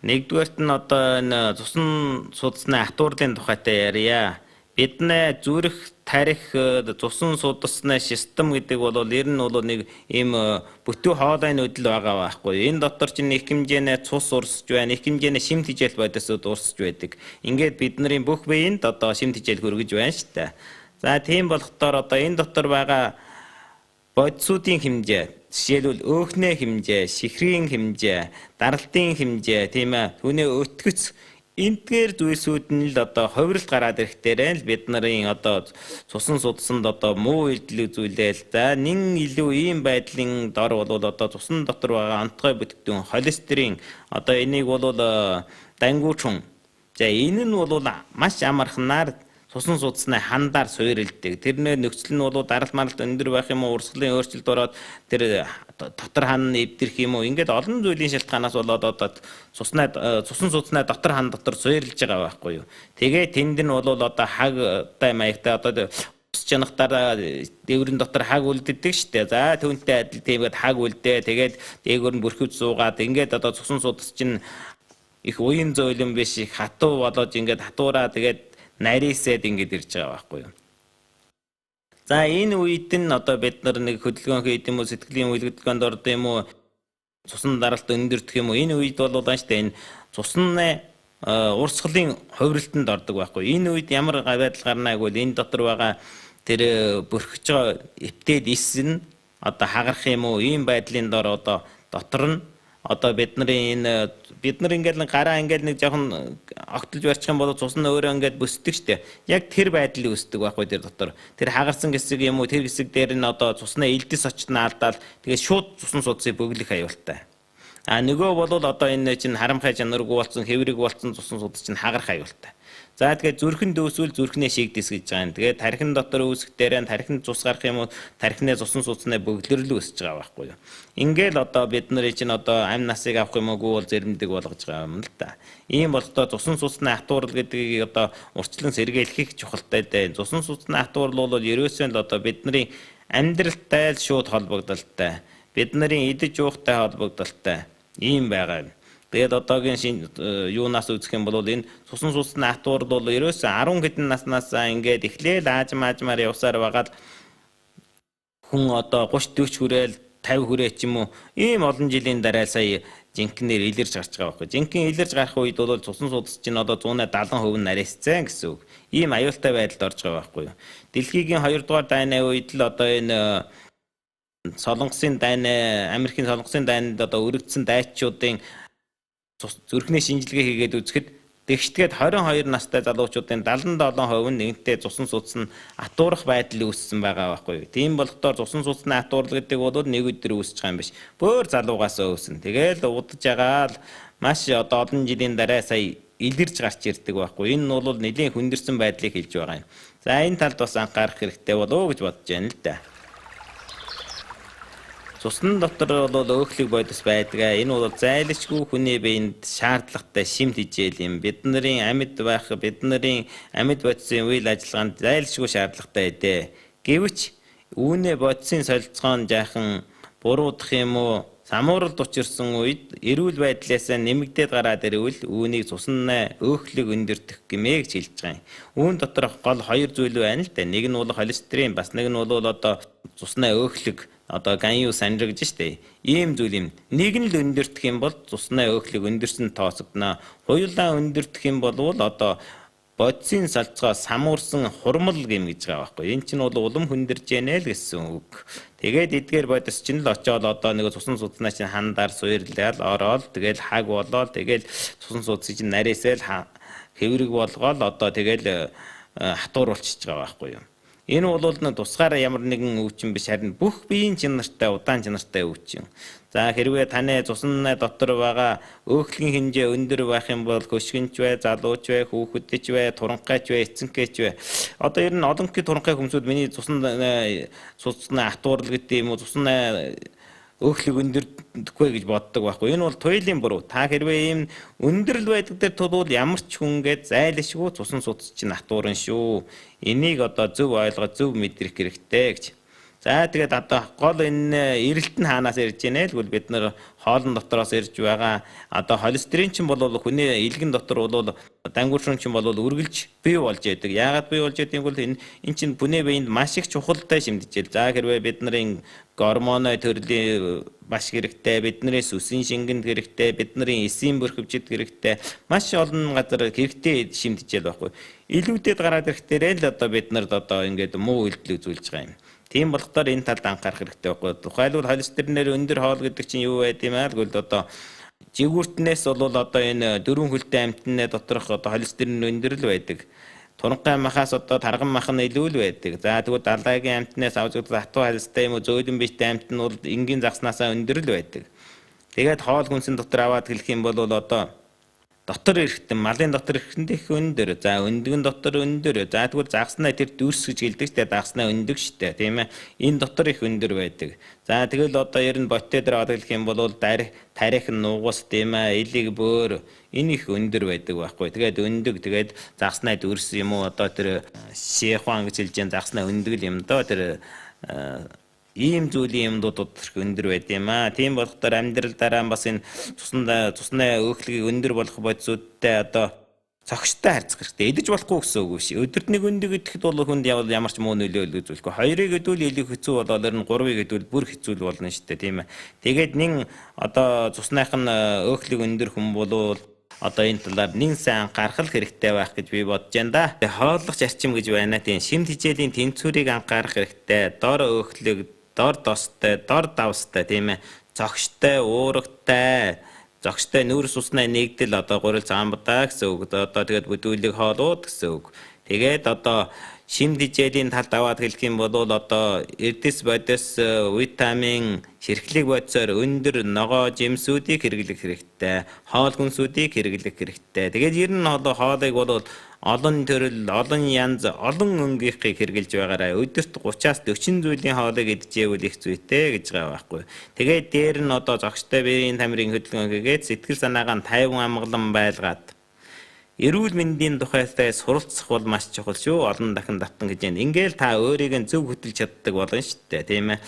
Нэгдүгээрт нь одоо энэ цусан судасны хатуурлын тухайтай ярья. Бидний зүрх тарих цусан судасны систем гэдэг бол ер нь бол нэг ийм бүтэн хоолойн үдэл байгаа байхгүй. Энэ дотор чинь их хэмжээний цус урсж байна, их хэмжээний шимт хижээл бодисууд урсж байдаг. Ингээд бидний бүх биеинд одоо шимт хижээл хүргэж байна шүү дээ. За тийм болохоор одоо энэ дотор байгаа бодисуудын хэмжээ, жишээлбэл өөхнөө хэмжээ, шихрийн хэмжээ, даралтын хэмжээ, тийм ээ, түүний өтгөц энтгээр зүйлсүүд нь л одоо хувиралт гараад ирэхтэрээ л бид нарын одоо цусан судсанд одоо муу илдэл үзүүлээл. За нин илүү ийм байдлын дор бол одоо цусан дотор байгаа онцгой бүтээгдэхүүн холестерин одоо энийг бол дангуучун. За энэ нь бол маш амархнаар цусан судасны хандаар суурилдаг. Тэрнээ нөхцөл нь бол даралт маралт өндөр байх юм уу, урсгалын өөрчлөлт ороод тэр дотор хан эвдэрх юм уу. Ингээд олон зүйлийн шалтгаанаас болоод одоо цусан судасны дотор хан дотор суурилж байгаа байхгүй юу. Тэгээ тэнд нь бол одоо хагтай маягтай одоо ус чанахтаар дээврийн дотор хаг үлддэг штэ. За түүнтэй адил тиймээд хаг үлдээ. Тэгээд дээгүүр нь бүрхэж суугаад ингээд одоо цусан судас чинь их уян зөөлөн биш, их хатуу болоод ингээд хатуураа тэгээд нарийсэд ингэж ирж байгаа байхгүй юу. За энэ үед нь одоо бид нар нэг хөдөлгөөн хийх юм уу, сэтгэлийн үйлдвэрлэгэнд орд юм уу, цусан даралт өндөрдөх юм уу, энэ үед бол штэ энэ цусны урсгалын хувиралтанд ордог байхгүй. Энэ үед ямар байдал гарнаг бол энэ дотор байгаа тэр бүрхэж байгаа эптед ис нь одоо хагарах юм уу, ийм байдлын дор одоо дотор нь одоо бид нар ингээл гараа ингээл нэг жоохон огтлж барьчих юм бол цус нь өөрөө ингээд бүсдэг штэ. Яг тэр байдлыг өсдөг байхгүй тэр дотор. Тэр хагарсан хэсэг юм уу тэр хэсэг дээр нь одоо цусны элдэс очт нь алдаал тэгээд шууд цусан судсыг бөглөх аюултай. А нөгөө бол одоо энэ чинь харамхай чанаргүй болсон, хэврэг болсон цусан судас чинь хагарах аюултай. За тэгээд зүрхэн дөөсвөл зүрхнээ шигдэс гэж байгаа юм. Тэгээд тархин дотор үүсэх дээрээ тархинд цус гарах юм уу, тархины цусан судасны бөглөрлөө өсөж байгаа байхгүй юу. Ингээл одоо бид нарын чинь одоо амь насыг авах юм уугүй бол зэрэмдэг болгож байгаа юм л да. Ийм болохдоо цусан судасны хатуурал гэдгийг одоо урьдчилан сэргийлэх чухалтай дээ. Цусан судасны хатуурал бол ерөөсөө л одоо бидний амьдралтай л шууд холбогдолтой. Бид нарын идэж уухтай холбогдолтой. Ийм байгаа юм. Тэгээд одоогийн юунаас үзэх юм бол энэ цусан судасны хатуурал бол ерөөсөө 10 хэдэн наснаас ингээд эхлээл аажмаар явсаар байгаад хүн одоо 30 40 хүрээл 50 хүрээ ч юм уу ийм олон жилийн дараа сая жинхнээр илэрж гарч байгаа байхгүй. Жинхэнэ илэрж гарах үед бол цусан судас чинь одоо 170% нарийсцэн гэсэн үг. Ийм аюултай байдалд орж байгаа байхгүй юу. Дэлхийн 2 дугаар дайны үед л одоо энэ Солонгосын дайны, Америкийн солонгосын дайнд одоо өргөдсөн дайчуудын зүрхний шинжилгээ хийгээд үзэхэд тэгшдгээд 22 настай залуучуудын 77% нь нэгэнтээ цусан судас нь атуурах байдал үүссэн байгаа байхгүй юу. Тийм болохдоор цусан судасны атуурал гэдэг бол нэг өдөр үүсэж байгаа юм биш. Бөөр залуугаас үүснэ. Тэгээл удаж агаал маш одоо олон жилийн дараа сая илэрж гарч ирдэг байхгүй. Энэ нь бол нэлийн хүндэрсэн байдлыг хэлж байгаа юм. За энэ талд бас анхаарах хэрэгтэй болов уу гэж бодож байна л да. Цусны дотор бол өөхлөг бодис байдаг. Энэ бол зайлшгүй хүний биед шаардлагатай шимт хижээл юм. Бидний амьд байх, бидний амьд бодисын үйл ажиллагаанд зайлшгүй шаардлагатай дээ. Гэвч үүнээ бодисын солилцоон жаахан буруудах юм уу, самууралд учирсан үед эрүүл байдлаас нэмэгдээд гараад ирвэл үүнийг цусны өөхлөг өндөрдөх гэмээ гэж хэлж байгаа юм. Үүн доторх гол хоёр зүйл байна л да. Нэг нь бол холестерин, бас нэг нь бол одоо цусны өөхлөг одоо ганью санжигж штэ. Ийм зүйл юм. Нэг нь л өндөрдөх юм бол цусны өөхлөг өндөрсөн тооцогдно. Хоёулаа өндөрдөх юм бол одоо бодисын салцгаа самуурсан хурмал гэм гэж байгаа байхгүй. Энэ чинь бол улам хүндэрж яана л гэсэн үг. Тэгээд эдгээр бодис чинь л очоод одоо нэг цусан судснаа чинь хандаар суйрлал ороод тэгэл хаг болоод тэгэл цусан судсыг чинь нарийсэл хэврэг болгоол одоо тэгэл хатуур болчихж байгаа байхгүй юу. Энэ бол тусгаараа ямар нэгэн өвчин биш харин бүх биеийн чанартай удаан чанартай өвчин. За хэрвээ таны цусны дотор байгаа өөхлийн хэмжээ өндөр байх юм бол хөшгөнч бай, залууч бай, хүүхэдч бай, туранхайч бай, эцэнхээч бай. Одоо ер нь олонхны туранхай хүмүүсүүд миний цусны хатуурал гэдэг юм уу цусны өөхлөг өндөрдөхгүй гэж боддог байхгүй. Энэ бол туйлын буруу. Та хэрвээ ийм өндөрл байдаг дээр тулвал ямар ч хүнгээд зайлшгүй цусан судас чинь хатуурна шүү. Энийг одоо зөв ойлгоод зөв мэдрэх хэрэгтэй гэж. За тэгээд одоо гол энэ эрэлт нь хаанаас ирж байна л гэвэл бид нар хоолн дотроос ирж байгаа. Одоо холестерин чинь бол хүний илгэн дотор бол дангууршин чинь бол үргэлж бий болж байдаг. Яагаад бий болж байдгийг бол энэ чинь хүний биед маш их чухалтай шимтгийл. За хэрвээ бид нарын гормоны төрлийн маш хэрэгтэй, бидний сүсийн шингэнд хэрэгтэй, бидний эсийн бүрхэмжид хэрэгтэй, маш олон газар хэрэгтэй шимтгийл байхгүй. Илүүдэд гараад ирэхдээ л одоо бид нарт одоо ингээд муу үйлдэл үзүүлж байгаа юм. Тийм болохоор энэ талд анхаарах хэрэгтэй байхгүй. Тухайлбал холестеринээр өндөр хоол гэдэг чинь юу байд юм аа гэвэл одоо жигүүртнээс бол одоо энэ дөрвөн хөлтэй амтны доторх одоо холестерин өндөр л байдаг. Туранхай махаас одоо тарган мах нь илүү л байдаг. За тэгвэл далайгийн амтнаас авч үзвэл хатуу холестерин юм уу зөөлөн биштэй амт нь бол энгийн загснасаа өндөр л байдаг. Тэгээд хоол хүнсийн дотор аваад хэлэх юм бол одоо дотор эрэхтэн малын дотор эрэхтэн их өндөр. За өндгөн дотор өндөр. За тэгвэл загснаа тэр дүрс гэж хэлдэг ч загснаа өндөг штэ тийм ээ. Энэ дотор их өндөр байдаг. За тэгэл одоо ер нь ботте дээр аваад хэлэх юм бол тарих нугас тийм ээ. Элиг бөөр энэ их өндөр байдаг байхгүй. Тэгээд өндөг тэгээд загснаа дүрс юм уу одоо тэр шихван гэж хэлж байгаа загснаа өндөг юм доо тэр ийм зүйлийн юмнуудад өндөр байд юм аа. Тийм болохоор амьдрал дараа бас энэ цусны өөхлөгийг өндөр болох бодисуудтай одоо цогцтой харьцах хэрэгтэй. Идэж болохгүй гэсэн үг биш. Өдөрт нэг өндөг идэхэд бол хүнд ямар ч муу нөлөөлөл үзүүлэхгүй. Хоёрыг идвэл илүү хэцүү болоод ер нь гурвыг идвэл бүр хэцүү болно шүү дээ, тийм ээ. Тэгээд нин одоо цусных нь өөхлөг өндөр хүн болвол одоо энэ талаар нэн сайн анхаарах хэрэгтэй байх гэж би бодож байна да. Хооллох зарчим гэж байна. Тийм шимт хичээлийн тэнцвэрийг анхаарах хэрэгтэй. Дор өөхлөг, дор достой, дор давстай тийм ээ. Зогштой, уургатай, зогштой нүүрс усны нэгдэл одоо гурил замбадаа гэсэн үг. Одоо тэгээд бүдүүлэг хоолууд гэсэн үг. Тэгээд одоо шимт хичээлийн талд аваад хэлэх юм бол одоо эрдэс бодис витамин ширхлэг бодисоор өндөр ногоо жимсүүдийг хэрэглэх хэрэгтэй. Хоол хүнсүүдийг хэрэглэх хэрэгтэй. Тэгээд ер нь хоолыг бол олон төрөл, олон янз, олон өнгийнхийг хэрэгжилж байгаараа өдөрт 30-аас 40 зүйлийн хоолыг идчихвэл их зүйтэй гэж байгаа байхгүй. Тэгээд дээр нь одоо зогстой биеийн тамирын хөдөлгөөнгээд сэтгэл санаагаа тайван амгалан байлгаад эрүүл мэндийн тухайтай суралцах бол маш чухал шүү. Олон дахин давтан гэж байна. Ингээл та өөрийг нь зөв хөтөлж чаддаг болно шүү дээ, тийм ээ.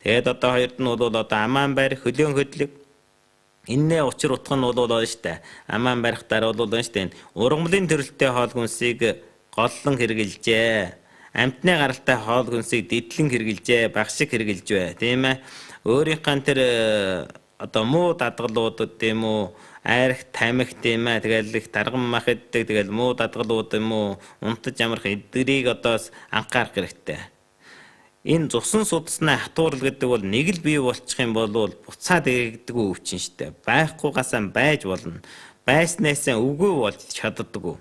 Тэгээд одоо хоёрд нь бол одоо амаан байр, хөлөөн хөдлөг. Иннээ учир утга нь бол шүү дээ. Амаан барихтаар бол шүү дээ. Ургамлын төрөлтэй хоол хүнсийг голлон хэрэгжилжээ. Амтны гаралтай хоол хүнсийг дэдлэн хэрэгжилжээ, багшиг хэрэгжилж бай, тийм ээ. Өөрийнхөө тэр одоо муу дадгалуудад тийм үү айрах тамхи тийм ээ тэгэл их тарган мах иддэг тэгэл муу дадгалууд юм уу унтаж амрах эдгэрийг одоо анхаарах хэрэгтэй. Энэ цусан судасны хатуурал гэдэг бол нэг л бий болчих юм бол буцаад иргэдэг өвчин штэ. Байхгүйгасаа байж болно. Байснаасаа үгүй болж чаддаггүй.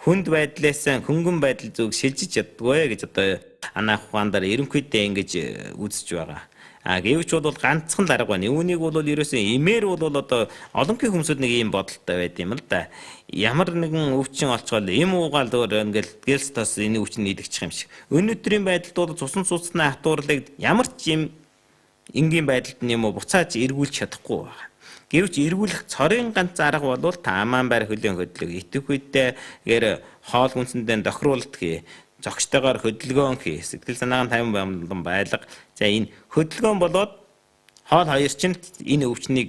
Хүнд байдлаасаа хөнгөн байдал зүг шилжиж чаддаггүй гэж одоо анаах ухаандар ерөнхийдөө ингэж үзэж байгаа. Гэвч бол ганцхан л арга байна. Үүнийг бол ерөөсөө имээр бол одоо олонхын хүмүүсд нэг ийм бодолтой байд юм л да. Ямар нэгэн өвчин олцгол им уугаал дөр ингээл гэлс тас энэ өвчин нийлэгчих юм шиг. Өнөөдрийн байдалд бол цусан цуцны хатуурлыг ямар ч юм энгийн байдалд нь юм уу буцааж эргүүлж чадахгүй байна. Гэвч эргүүлэх цорын ганц арга бол та амаан байр хөлийн хөдлөг итэх үедээ гэр хоол хүнсэндээ тохируулалт хий. Зогчтойгоор хөдөлгөөн хий. Сэтгэл санаагаа тайван байлга. За энэ хөдөлгөөн болоод хоол хоёр чинь энэ өвчнийг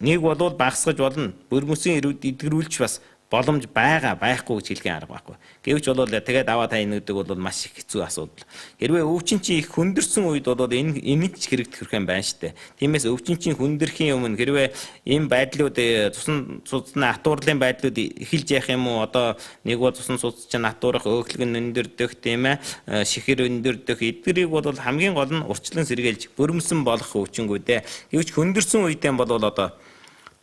нэг болвол багасгаж болно. Бөрмөсийн эдгэрүүлж бас боломж байхгүй гэж хэлхийн арга байхгүй. Гэвч бол тэгээд аваа та энэдэг бол маш их хэцүү асуудал. Хэрвээ өвчин чинь их хүндэрсэн үед бол энэ ч хэрэгдэх юм байна штэ. Тиймээс өвчин чинь хүндэрхийн өмнө хэрвээ ийм байдлууд цусан судасны хатуурлын байдлууд эхэлж явах юм уу одоо нэг бол цусан судас чинь хатуурах өөхлөг нь өндөрдөх тийм ээ шихэр өндөрдөх эдгэрийг бол хамгийн гол нь урчлан сэргийлж бөрмсөн болох өвчнгүүд дээ. Гэвч хүндэрсэн үедээ бол одоо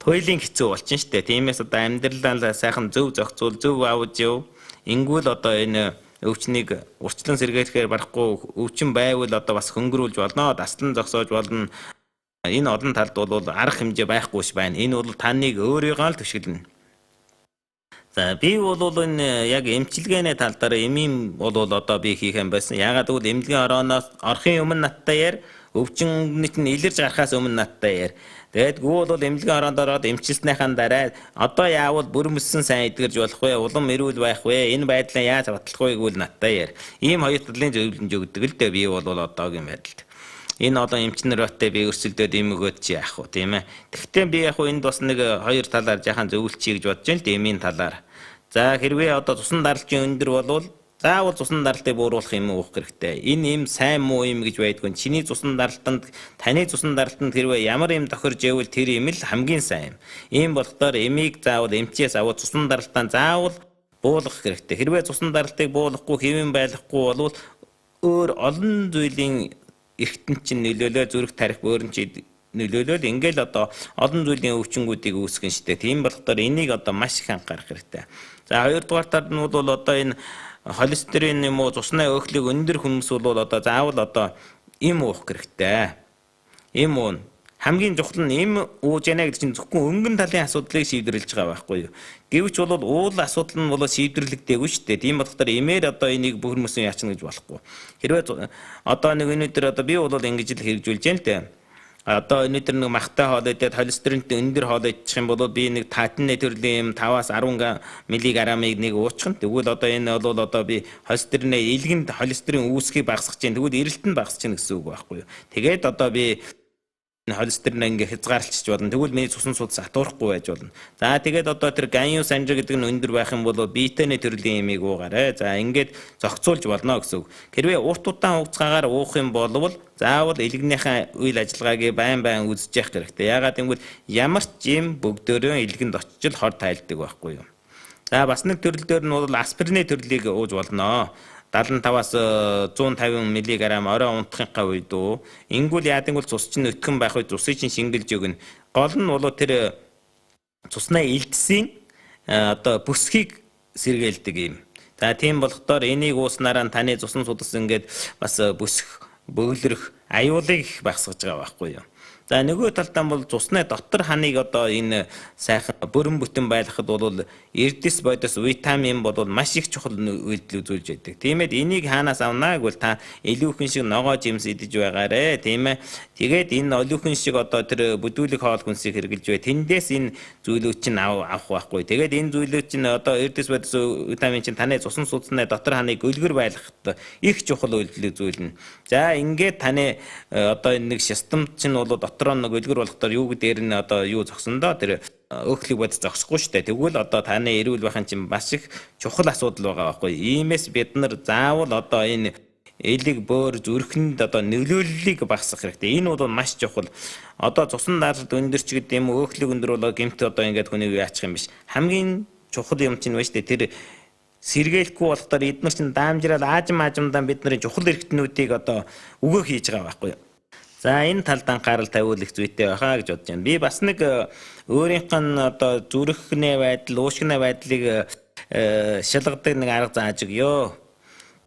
туйлын хэцүү болчихно шүү дээ. Тиймээс одоо амьдралаа сайхан зөв зохицуул, зөв авч яв. Ингүүл одоо энэ өвчнийг урчлан сэргээхээр барахгүй өвчин байвал одоо бас хөнгөрүүлж болно. Даслан зогсоож болно. Энэ олон талд бол арга хэмжээ байхгүй ш байна. Энэ бол таныг өөрийгөө л төшөглөнө. За би бол энэ яг эмчилгээний тал дээр эмийн бол одоо би хийх юм байсан. Ягаад гэвэл эмнэлгийн орооноос орохын өмнө надтай яар, өвчнөд нь илэрж гарахаас өмнө надтай яар. Тэгээд гүү бол эмнэлгийн ороонд ороод эмчилснийхаа дараа одоо яавал бөрмөссөн сайн эдгэрж болох вэ? Улам эрүүл байх вэ? Энэ байдлаа яаж батлах вэ гэвэл надтай яар. Ийм хоёр талын зөвлөмж өгдөг л дээ би бол одоогийн байдалд. Энэ одоо эмчнэртэй би өрсөлдөөд юм өгөөд чи яах вэ тийм ээ. Тэгвэл би яг энд бас нэг хоёр талаар жаахан зөвлөчихье гэж бодож байна л дэмийн талаар. За хэрвээ одоо цусан даралжийн өндөр болвол заавал цусан даралтыг бууруулах юм уух хэрэгтэй. Энэ юм сайн муу юм гэж байдгүй. Чиний цусан даралтанд, таны цусан даралтанд хэрвээ ямар юм тохирж ивэл тэр юм л хамгийн сайн юм. Ийм болохоор эмийг заавал эмчээс аваад цусан даралтаа заавал буулгах хэрэгтэй. Хэрвээ цусан даралтыг буулгахгүй хэвэн байхгүй болвол өөр олон зүйлийн эргэтэн чинь нөлөөлөө зүрх тарих бөөрөнчид нөлөөлөл ингээл одоо олон зүйлийн өвчнгүүдийг үүсгэн штэ. Тийм болохоор энийг одоо маш их анхаарах хэрэгтэй. За хоёрдугаар талд нь бол одоо энэ холестерин юм уу цусны өөхлөг өндөр хүмүүс бол одоо заавал одоо им уух хэрэгтэй. Им уун хамгийн чухал нь им ууж яана гэдэг чинь зөвхөн өнгөн талын асуудлыг шийдвэрлэж байгаа байхгүй юу. Гэвч бол уул асуудал нь бол шийдвэрлэгдээгүй шүү дээ. Тийм болохоор имээр одоо энийг бүх хүмүүс яачна гэж болохгүй. Хэрвээ одоо нэг өнөөдөр одоо би бол ингэж л хэрэгжүүлж байна л дээ. Одоо өнөөдөр нэг махтай хоол идээд холестеринтэй өндөр хоол идчих юм бол би нэг татны төрлийн 5-аас 10 мг-ыг нэг уучих нь. Тэгвэл одоо энэ бол одоо би холестеринээ илгэнд холестерин үүсхийг багасгах чинь тэгвэл эрэлт нь багасч чинь гэсэн үг байхгүй юу. Тэгээд одоо би холестерин ингээ хязгаарлалчих болно. Тэгвэл миний цусан судас атуурахгүй байж болно. За тэгээд одоо тэр ганью санжи гэдэг нь өндөр байх юм бол битэний төрлийн ямиг уугаарай. За ингээд зохицуулж болно гэсэн үг. Хэрвээ урт удаан хугацаагаар уух юм бол заавал илгэнийхээ үйл ажиллагааг байн үзэж явах хэрэгтэй. Яагаад гэвэл ямар ч юм бүгдөө илгэнд очиж хор тайлдаг байхгүй юу. За бас нэг төрөл дээр нь бол аспирины төрлийг ууж болно. 75-аас 150 мг орой унтахынхаа үед үү. Ингүүл яадаг бол цус чинь өтгөн байх үед цусыг чинь шингэлж өгнө. Гол нь бол тэр цуснаа илтсийн одоо бүсгийг сэргээлдэг юм. За тийм болохоор энийг ууснараа таны цусан судас ингээд бас бүсэх, бөглөрөх аюулыг их багасгаж байгаа байхгүй юу. За нөгөө талдаа бол цусны дотор ханыг одоо энэ сайхан бүрэн бүтэн байлгахад бол эрдэс бодис витамин бол маш их чухал үйлдэл үзүүлж байдаг. Тиймээд энийг хаанаас авнаа гэвэл та илүүхэн шиг ногоо жимс идэж байгаарэ, тийм ээ. Тэгээд энэ олиухэн шиг одоо тэр бүдүүлэг хоол хүнсийг хэрглэж бай. Тэндээс энэ зүйлүүд чинь авах байхгүй. Тэгээд энэ зүйлүүд чинь одоо эрдэс бодис витамин чинь таны цусан судасны дотор ханыг гөлгөр байлгахад их чухал үйлдэл үзүүлнэ. За ингээд таны одоо нэг систем чинь бол дотроо нэг гөлгөр болохдоор юу дээр нь одоо юу зогсондоо тэр өөхлөг бодис зогсохгүй шүү дээ. Тэгвэл одоо таны эрүүл байхын чинь маш их чухал асуудал байгаа байхгүй. Иймээс бид нар заавал одоо энэ элэг бөөр зүрхэнд одоо нөлөөллийг багасгах хэрэгтэй. Энэ бол маш чухал. Одоо цусан даралт өндөрч гэдэг юм өөхлөг өндөр бол гэмт одоо ингээд хүнийг яачих юм биш. Хамгийн чухал юм чинь байна шүү дээ. Тэр сэргээлэхгүй болохоор эдгээр чинь даамжрал аажмдаа бидний чухал эрхтнүүдийг одоо өгөө хийж байгаа байхгүй. За энэ талд анхаарал тавиул их зүйтэй байхаа гэж бодож байна. Би бас нэг өөрийнх нь одоо зүрхний байдал, уушгины байдлыг шалгадаг нэг арга зааж өгье.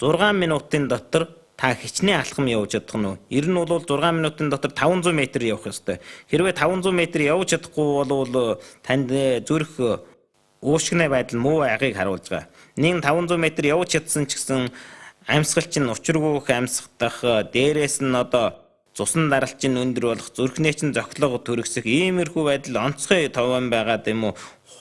6 минутын дотор та хичнээн алхам явж чадах нь үү? Ер нь бол 6 минутын дотор 500 м явах ёстой. Хэрвээ 500 м явж чадахгүй бол танд зүрх уушгины байдал муу байгааг харуулж байгаа. Нэг 500 м явж чадсан ч гэсэн амьсгал чинь учиргүйх амьсгах, дээрээс нь одоо цусан даралчин өндөр болох, зүрхний чинь зохилго төрөсөх иймэрхүү байдал онцгой товон байгаа юм уу?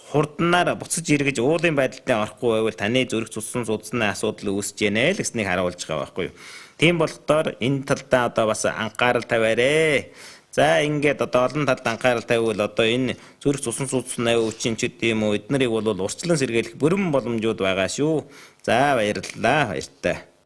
Хурднаар буцаж эргэж уулын байдалтай орохгүй байвал таны зүрх цусан судасны асуудал үүсэж яана л гэснийг харуулж байгаа байхгүй юу. Тийм болохоор энэ талдаа одоо бас анхаарал тавиарэ. За ингээд одоо олон талд анхаарал тавиул одоо энэ зүрх цусан судасны өвчнчд юм уу эднэрийг бол урьдчилан сэргийлэх бүрэн боломжууд байгаа шүү. За баярлалаа. Баяртай.